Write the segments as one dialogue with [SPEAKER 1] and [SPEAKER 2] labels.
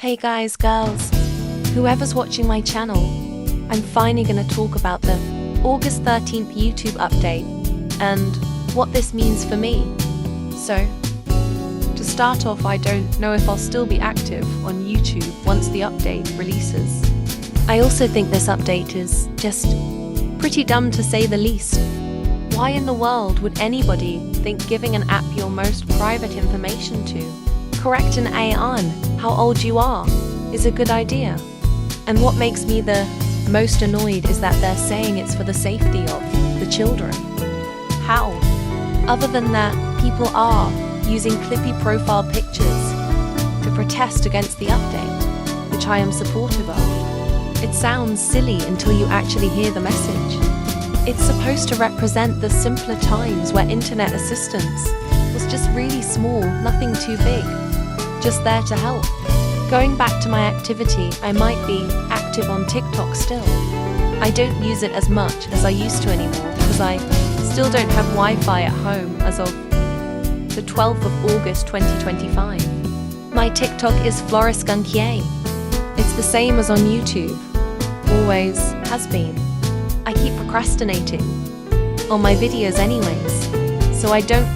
[SPEAKER 1] Hey guys, girls, whoever's watching my channel, I'm finally gonna talk about the August 13th YouTube update and what this means for me. So, to start off, I don't know if I'll still be active on YouTube once the update releases. I also think this update is just pretty dumb to say the least. Why in the world would anybody think giving an app your most private information to, correct an AI on how old you are, is a good idea? And what makes me the most annoyed is that they're saying it's for the safety of the children. How? Other than that, people are using clippy profile pictures to protest against the update, which I am supportive of. It sounds silly until you actually hear the message. It's supposed to represent the simpler times where internet assistance was just really small, nothing too big, just there to help. Going back to my activity, I might be active on TikTok still. I don't use it as much as I used to anymore because I still don't have Wi-Fi at home as of the 12th of August 2025. My TikTok is Floris Guntier. It's the same as on YouTube. Always has been. I keep procrastinating on my videos anyways, so I don't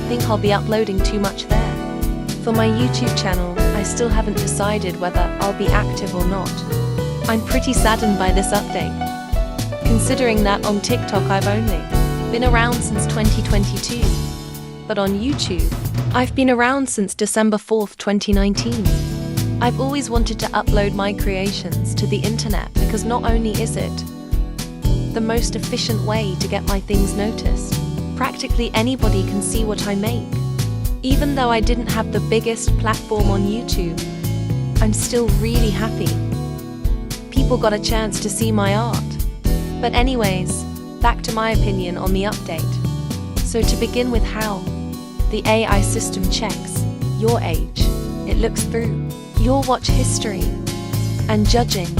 [SPEAKER 1] think I'll be uploading too much there. For my YouTube channel, I still haven't decided whether I'll be active or not. I'm pretty saddened by this update, considering that on TikTok I've only been around since 2022, but on YouTube, I've been around since December 4th, 2019. I've always wanted to upload my creations to the internet because not only is it the most efficient way to get my things noticed, practically anybody can see what I make. Even though I didn't have the biggest platform on YouTube, I'm still really happy people got a chance to see my art. But anyways, back to my opinion on the update. So to begin with, how the AI system checks your age. It looks through your watch history and judging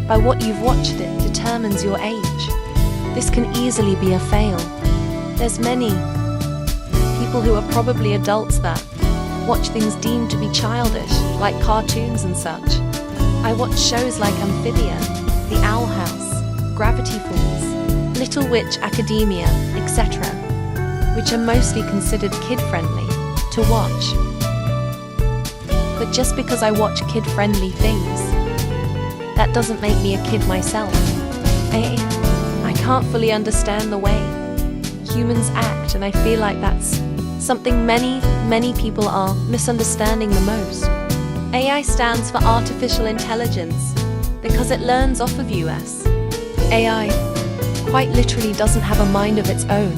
[SPEAKER 1] by what you've watched it determines your age. This can easily be a fail. There's many people who are probably adults that watch things deemed to be childish, like cartoons and such. I watch shows like Amphibia, The Owl House, Gravity Falls, Little Witch Academia, etc., which are mostly considered kid-friendly to watch. But just because I watch kid-friendly things, that doesn't make me a kid myself. I can't fully understand the way humans act, and I feel like that's something many people are misunderstanding the most. AI stands for Artificial Intelligence because it learns off of us. AI quite literally doesn't have a mind of its own.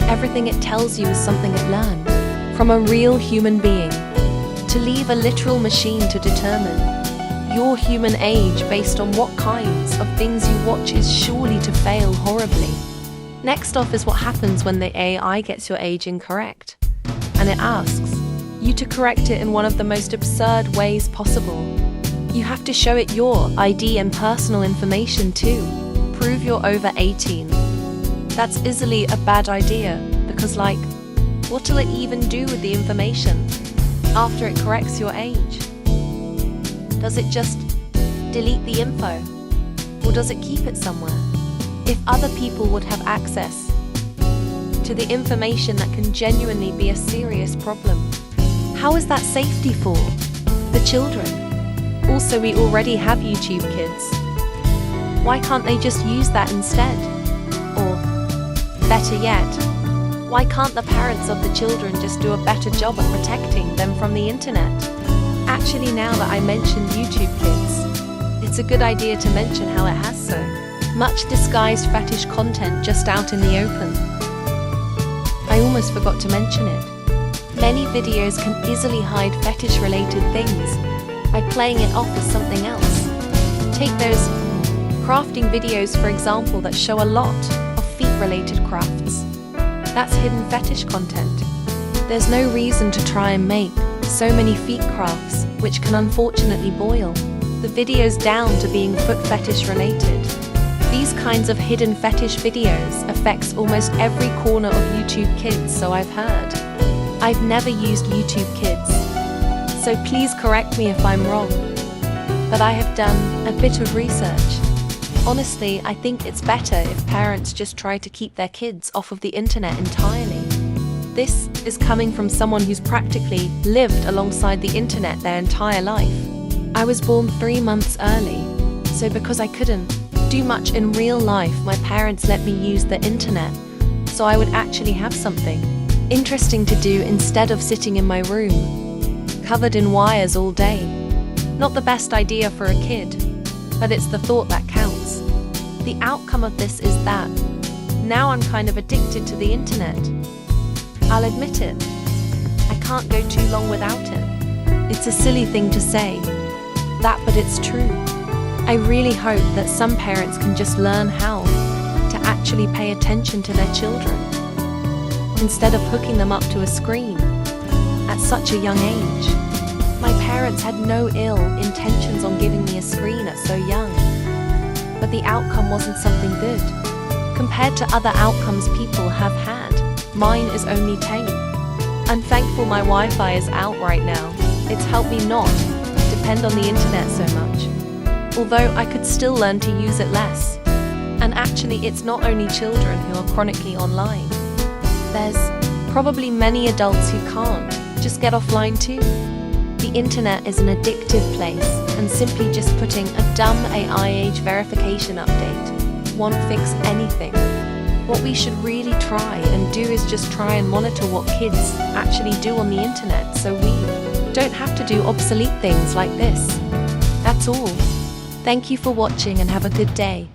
[SPEAKER 1] Everything it tells you is something it learned from a real human being. To leave a literal machine to determine your human age based on what kinds of things you watch is surely to fail horribly. Next off is what happens when the AI gets your age incorrect, and it asks you to correct it in one of the most absurd ways possible. You have to show it your ID and personal information too. Prove you're over 18. That's easily a bad idea because, like, what will it even do with the information after it corrects your age? Does it just delete the info, or does it keep it somewhere? If other people would have access to the information, that can genuinely be a serious problem. How is that safety for the children? Also, we already have YouTube Kids. Why can't they just use that instead? Or, better yet, why can't the parents of the children just do a better job at protecting them from the internet? Actually, now that I mentioned YouTube Kids, it's a good idea to mention how it has so much disguised fetish content just out in the open. I almost forgot to mention it. Many videos can easily hide fetish-related things by playing it off as something else. Take those crafting videos, for example, that show a lot of feet-related crafts. That's hidden fetish content. There's no reason to try and make so many feet crafts, which can unfortunately boil the videos down to being foot fetish related. These kinds of hidden fetish videos affects almost every corner of YouTube Kids, so I've heard. I've never used YouTube Kids, so please correct me if I'm wrong. But I have done a bit of research. Honestly, I think it's better if parents just try to keep their kids off of the internet entirely. This is coming from someone who's practically lived alongside the internet their entire life. I was born 3 months early, so because I couldn't do much in real life, my parents let me use the internet, so I would actually have something interesting to do instead of sitting in my room, covered in wires all day. Not the best idea for a kid, but it's the thought that counts. The outcome of this is that now I'm kind of addicted to the internet. I'll admit it. I can't go too long without it. It's a silly thing to say, but it's true. I really hope that some parents can just learn how to actually pay attention to their children instead of hooking them up to a screen at such a young age. My parents had no ill intentions on giving me a screen at so young, but the outcome wasn't something good. Compared to other outcomes people have had, mine is only tame. I'm thankful my Wi-Fi is out right now. It's helped me not depend on the internet so much, although I could still learn to use it less. And actually, it's not only children who are chronically online. There's probably many adults who can't just get offline too. The internet is an addictive place, and simply just putting a dumb AI age verification update won't fix anything. What we should really try and do is just try and monitor what kids actually do on the internet, so we don't have to do obsolete things like this. That's all. Thank you for watching and have a good day.